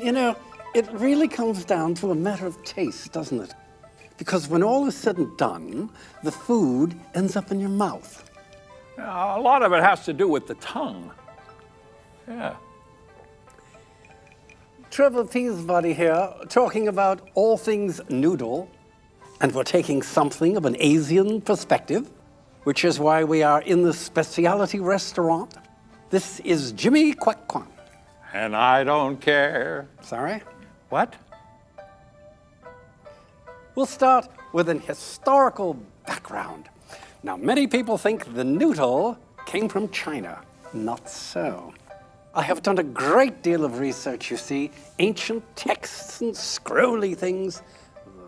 You know, it really comes down to a matter of taste, doesn't it? Because when all is said and done, the food ends up in your mouth. A lot of it has to do with the tongue. Yeah. Trevor Peasbody here, talking about all things noodle, and we're taking something of an Asian perspective, which is why we are in the specialty restaurant. This is Jimmy Quack Quack. And I don't care. Sorry? What? We'll start with an historical background. Now, many people think the noodle came from China. Not so. I have done a great deal of research, you see, ancient texts and scrolly things.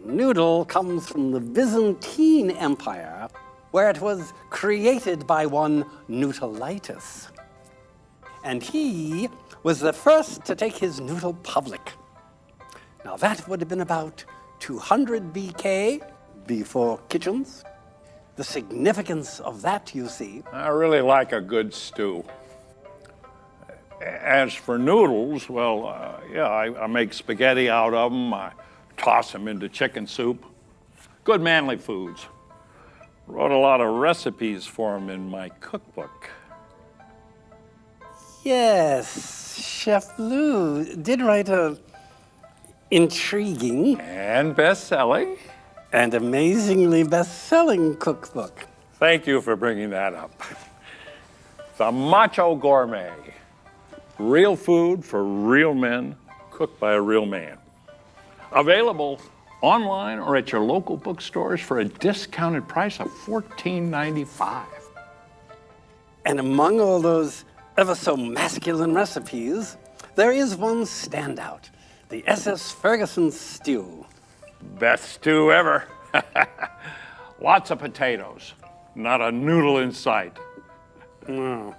The noodle comes from the Byzantine Empire, where it was created by one Noodleitis. And he was the first to take his noodle public. Now, that would have been about 200 BK, before kitchens. The significance of that, you see. I really like a good stew. As for noodles, well, I make spaghetti out of them. I toss them into chicken soup. Good manly foods. Wrote a lot of recipes for them in my cookbook. Yes, Chef Lou did write a intriguing And best-selling. and amazingly best-selling cookbook. Thank you for bringing that up. The Macho Gourmet. Real food for real men, cooked by a real man. Available online or at your local bookstores for a discounted price of $14.95. And among all those ever so masculine recipes, there is one standout, the SS Ferguson stew. Best stew ever. Lots of potatoes, not a noodle in sight. No.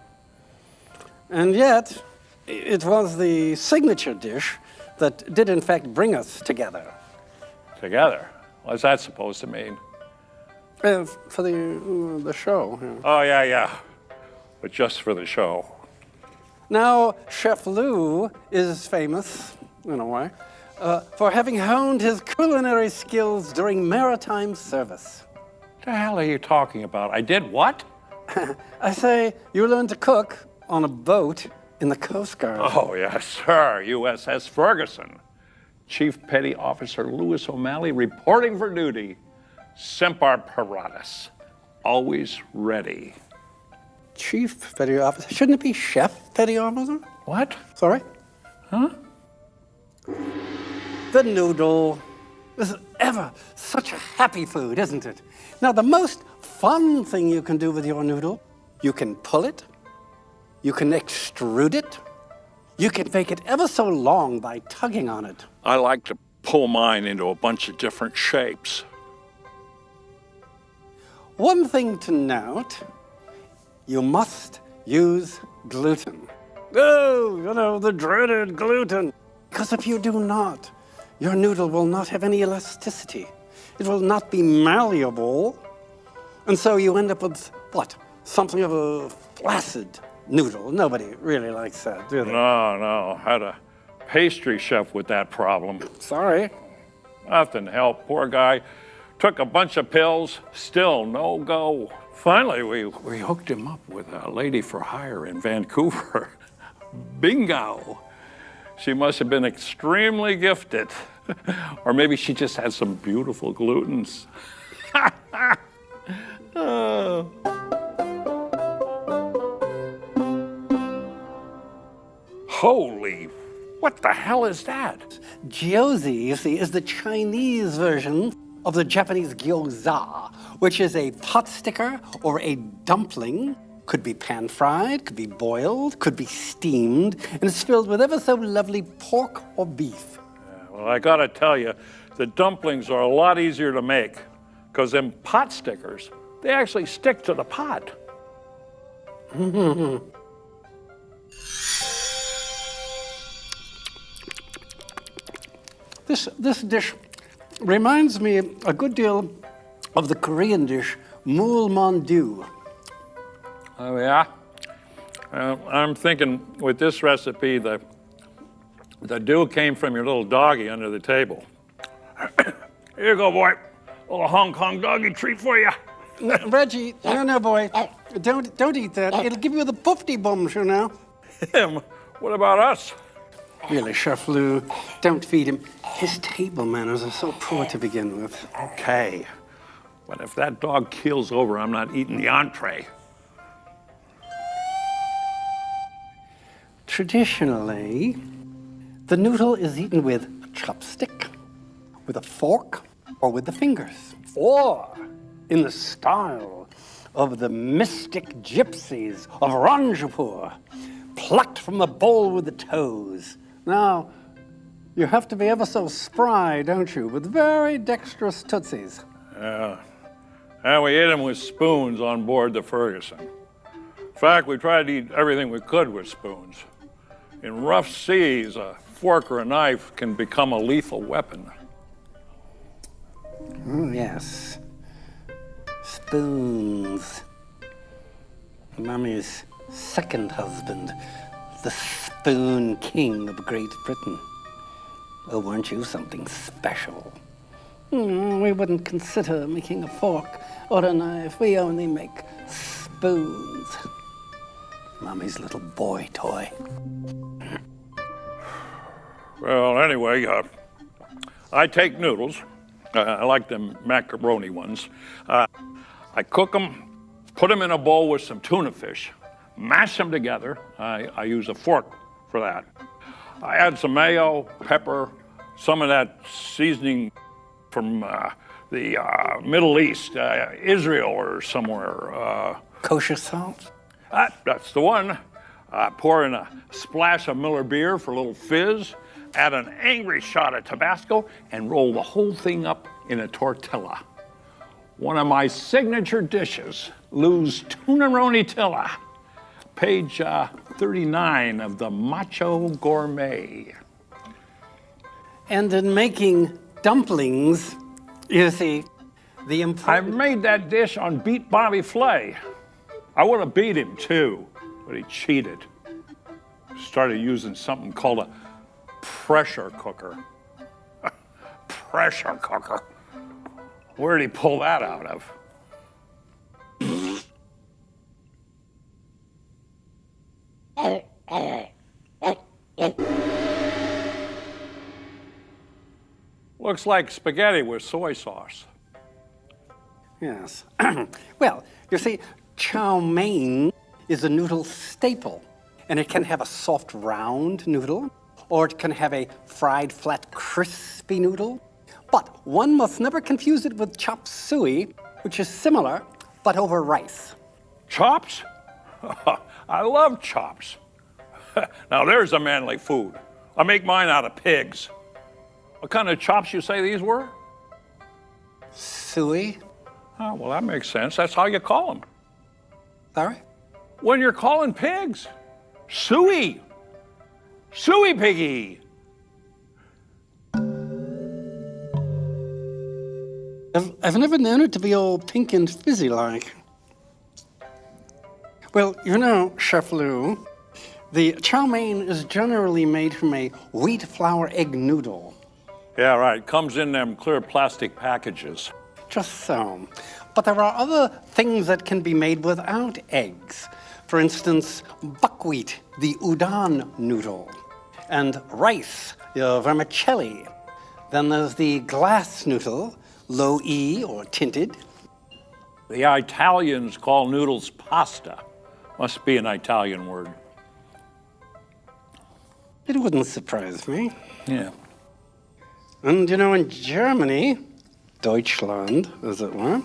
And yet, it was the signature dish that did in fact bring us together. Together? What's that supposed to mean? For the show. Yeah. Oh, yeah. But just for the show. Now, Chef Lou is famous, in a way, for having honed his culinary skills during maritime service. What the hell are you talking about? I did what? I say you learned to cook on a boat in the Coast Guard. Oh, yes, sir. USS Ferguson. Chief Petty Officer Lewis O'Malley reporting for duty. Semper Paratus. Always ready. Chief Petty Officer? Shouldn't it be Chef Petty Officer? What? Sorry? Huh? The noodle is ever such a happy food, isn't it? Now, the most fun thing you can do with your noodle, you can pull it, you can extrude it, you can make it ever so long by tugging on it. I like to pull mine into a bunch of different shapes. One thing to note, you must use gluten. Oh, you know, the dreaded gluten. Because if you do not, your noodle will not have any elasticity. It will not be malleable. And so you end up with, what? Something of a flaccid noodle. Nobody really likes that, do they? No. Had a pastry chef with that problem. Sorry. Nothing helped. Poor guy took a bunch of pills, still no go. Finally, we hooked him up with a lady for hire in Vancouver. Bingo. She must have been extremely gifted. Or maybe she just had some beautiful glutens. Oh. Holy, what the hell is that? Gyozi, you see, is the Chinese version of the Japanese gyoza, which is a pot sticker or a dumpling. Could be pan-fried, could be boiled, could be steamed, and it's filled with ever so lovely pork or beef. Well, I gotta tell you, the dumplings are a lot easier to make, because them pot stickers, they actually stick to the pot. This dish reminds me a good deal of the Korean dish moul mandu. Oh, yeah? I'm thinking with this recipe, the The dew came from your little doggy under the table. Here you go, boy. A little Hong Kong doggy treat for you. Reggie, no, boy. Don't eat that. It'll give you the poofty bums, you know. Him? What about us? Really, Chef Lou, don't feed him. His table manners are so poor to begin with. Okay. But if that dog keels over, I'm not eating the entree. Traditionally, the noodle is eaten with a chopstick, with a fork, or with the fingers, or in the style of the mystic gypsies of Ranjapur, plucked from the bowl with the toes. Now, you have to be ever so spry, don't you, with very dexterous tootsies. Yeah. And we ate them with spoons on board the Ferguson. In fact, we tried to eat everything we could with spoons. In rough seas, a fork or a knife can become a lethal weapon. Oh, yes. Spoons. Mummy's second husband, the Spoon King of Great Britain. Oh, weren't you something special? We wouldn't consider making a fork or a knife. We only make spoons. Mummy's little boy toy. Well, anyway, I take noodles. I like them macaroni ones. I cook them, put them in a bowl with some tuna fish, mash them together. I use a fork for that. I add some mayo, pepper, some of that seasoning from the Middle East, Israel or somewhere. Kosher salt? That's the one. Pour in a splash of Miller beer for a little fizz, add an angry shot of Tabasco, and roll the whole thing up in a tortilla. One of my signature dishes, Lou's Tuna-roni-tilla, page 39 of the Macho Gourmet. And in making dumplings, you see, the I important... made that dish on Beat Bobby Flay. I would have beat him too, but he cheated. Started using something called a pressure cooker. Pressure cooker. Where did he pull that out of? Looks like spaghetti with soy sauce. Yes. Well, you see, chow mein is a noodle staple, and it can have a soft, round noodle, or it can have a fried, flat, crispy noodle. But one must never confuse it with chop suey, which is similar, but over rice. Chops? I love chops. Now there's a manly food. I make mine out of pigs. What kind of chops you say these were? Suey? Oh, well, that makes sense. That's how you call them. Sorry? When you're calling pigs. Suey. Suey piggy. I've never known it to be all pink and fizzy-like. Well, you know, Chef Lou, the chow mein is generally made from a wheat flour egg noodle. Yeah, right. Comes in them clear plastic packages. Just so. But there are other things that can be made without eggs. For instance, buckwheat, the udon noodle, and rice, your vermicelli. Then there's the glass noodle, low E or tinted. The Italians call noodles pasta. Must be an Italian word. It wouldn't surprise me. Yeah. And you know, in Germany, Deutschland, as it were,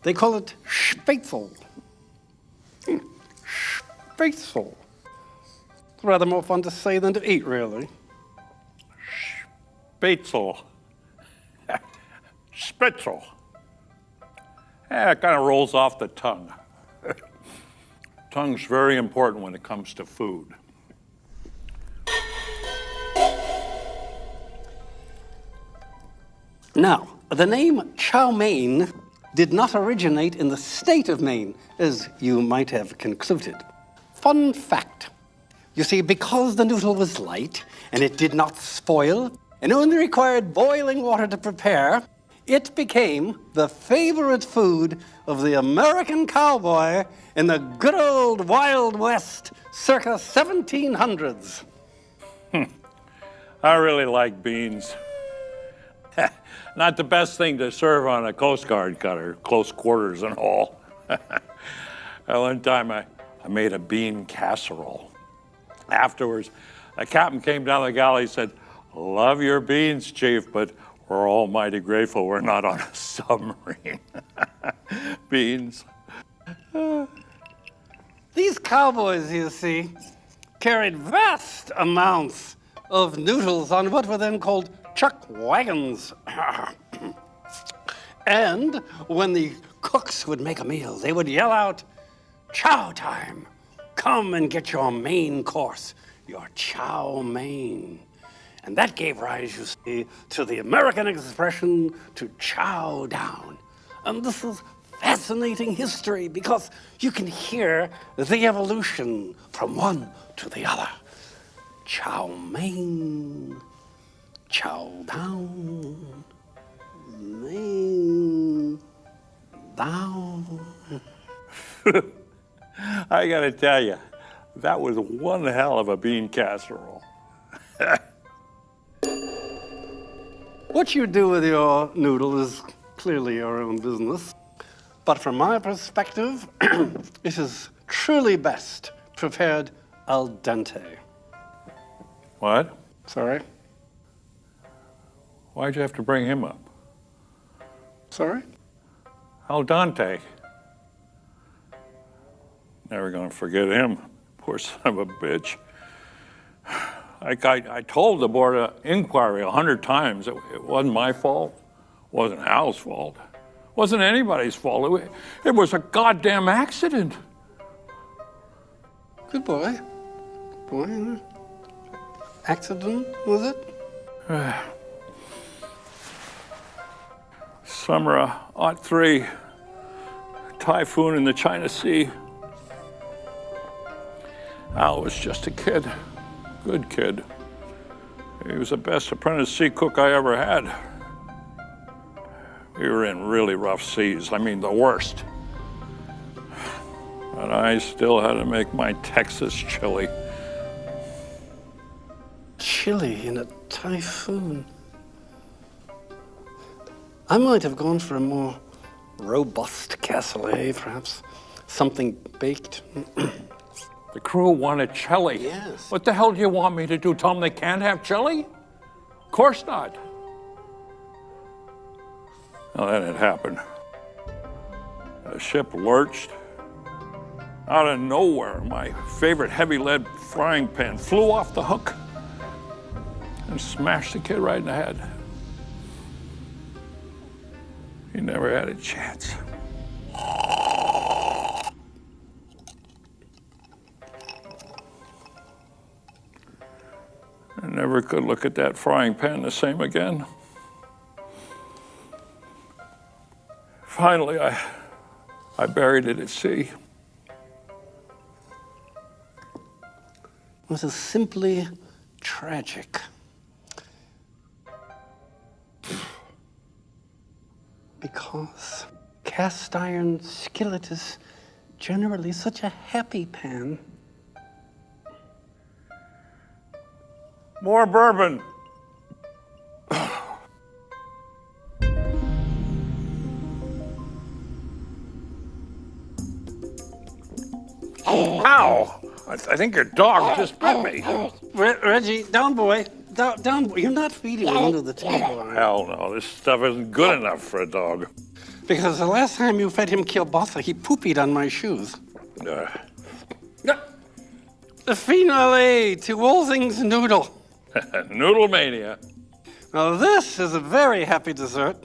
they call it Spätzle. Spätzle. It's rather more fun to say than to eat, really. Spätzle. Spitzel. Yeah, it kind of rolls off the tongue. Tongue's very important when it comes to food. Now, the name chow mein did not originate in the state of Maine, as you might have concluded. Fun fact, You see, because the noodle was light and it did not spoil and only required boiling water to prepare, it became the favorite food of the American cowboy in the good old Wild West circa 1700s. I really like beans. Not the best thing to serve on a Coast Guard cutter, close quarters and all. One time I made a bean casserole. Afterwards, a captain came down the galley and said, "Love your beans, Chief, but we're almighty grateful we're not on a submarine." Beans. These cowboys, you see, carried vast amounts of noodles on what were then called chuck wagons. And when the cooks would make a meal, they would yell out, "Chow time! Come and get your main course, your chow mein." And that gave rise, you see, to the American expression to chow down. And this is fascinating history because you can hear the evolution from one to the other. Chow mein, chow down, mein down. I gotta tell you, that was one hell of a bean casserole. What you do with your noodle is clearly your own business. But from my perspective, it is truly best prepared al dente. What? Sorry? Why'd you have to bring him up? Sorry? Al dente. Never gonna forget him. Poor son of a bitch. I told the board of inquiry 100 times it wasn't my fault, wasn't Al's fault, wasn't anybody's fault. It was a goddamn accident. Good boy. Boy. Accident, was it? Summer of '03, typhoon in the China Sea. Al was just a kid, good kid. He was the best apprentice sea cook I ever had. We were in really rough seas, I mean the worst. But I still had to make my Texas chili. Chili in a typhoon. I might have gone for a more robust cassoulet, perhaps. Something baked. The crew wanted chili. Yes. What the hell do you want me to do? Tell them they can't have chili? Of course not. Well, then it happened. The ship lurched. Out of nowhere, my favorite heavy lead frying pan flew off the hook and smashed the kid right in the head. He never had a chance. I never could look at that frying pan the same again. Finally, I buried it at sea. It was simply tragic. Because cast iron skillet is generally such a happy pan. More bourbon. Ow! I think your dog just bit me. Reggie, down boy. Down boy. You're not feeding him under the table. Hell no, this stuff isn't good enough for a dog. Because the last time you fed him kielbasa, he poopied on my shoes. The finale to Wolsing's Noodle. Noodle mania. Now this is a very happy dessert.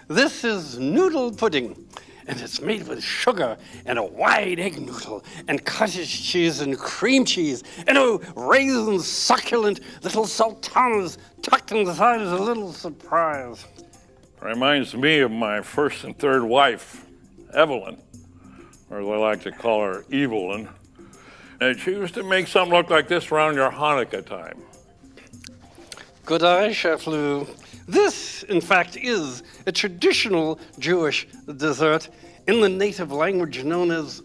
This is noodle pudding. And it's made with sugar and a wide egg noodle and cottage cheese and cream cheese and raisin succulent little sultanas tucked inside as a little surprise. Reminds me of my first and third wife, Evelyn, or as I like to call her, Evelyn. And she used to make something look like this around your Hanukkah time. Good eye, Chef Lou. This, in fact, is a traditional Jewish dessert in the native language known as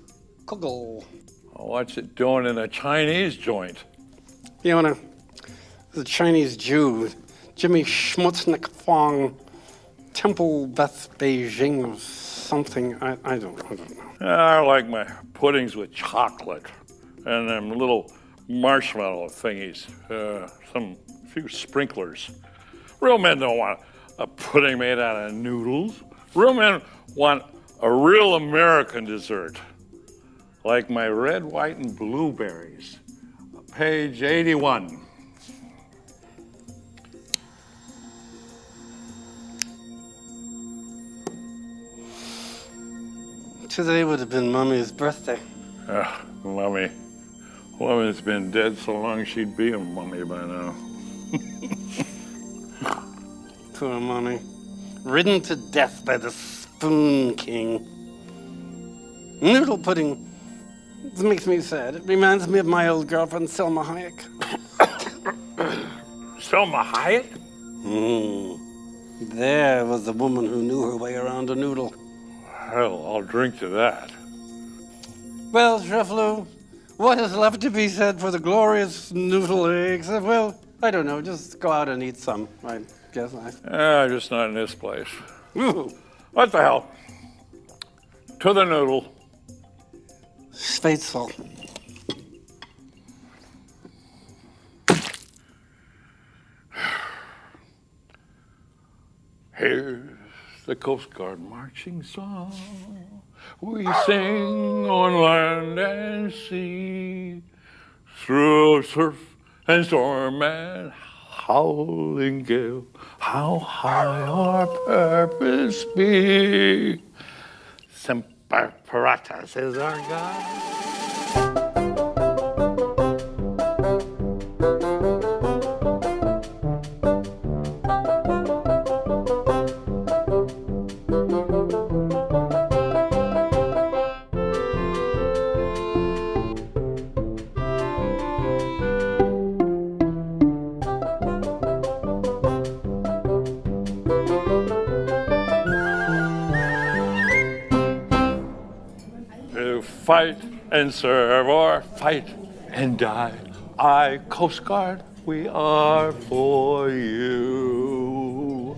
kugel. What's it doing in a Chinese joint? Fiona, the Chinese Jew, Jimmy Schmutznik Fong, Temple Beth Beijing or something. I don't know. I like my puddings with chocolate and them little marshmallow thingies, some few sprinklers. Real men don't want a pudding made out of noodles. Real men want a real American dessert, like my red, white, and blueberries. Page 81. Today would have been Mommy's birthday. Mommy. Woman's been dead so long she'd be a mummy by now. Poor Mommy. Ridden to death by the Spoon King. Noodle pudding. This makes me sad. It reminds me of my old girlfriend, Selma Hayek. Selma Hayek? There was the woman who knew her way around a noodle. Hell, I'll drink to that. Well, Chef Lou, what is left to be said for the glorious noodle eggs? Well, I don't know. Just go out and eat some, I guess. Just not in this place. Ooh. What the hell? To the noodle. Spätzle. Here's the Coast Guard marching song we sing on land and sea, through surf and storm and howling gale, how high our purpose be. Semper Paratus is our God. To fight and serve or fight and die, I, Coast Guard, we are for you.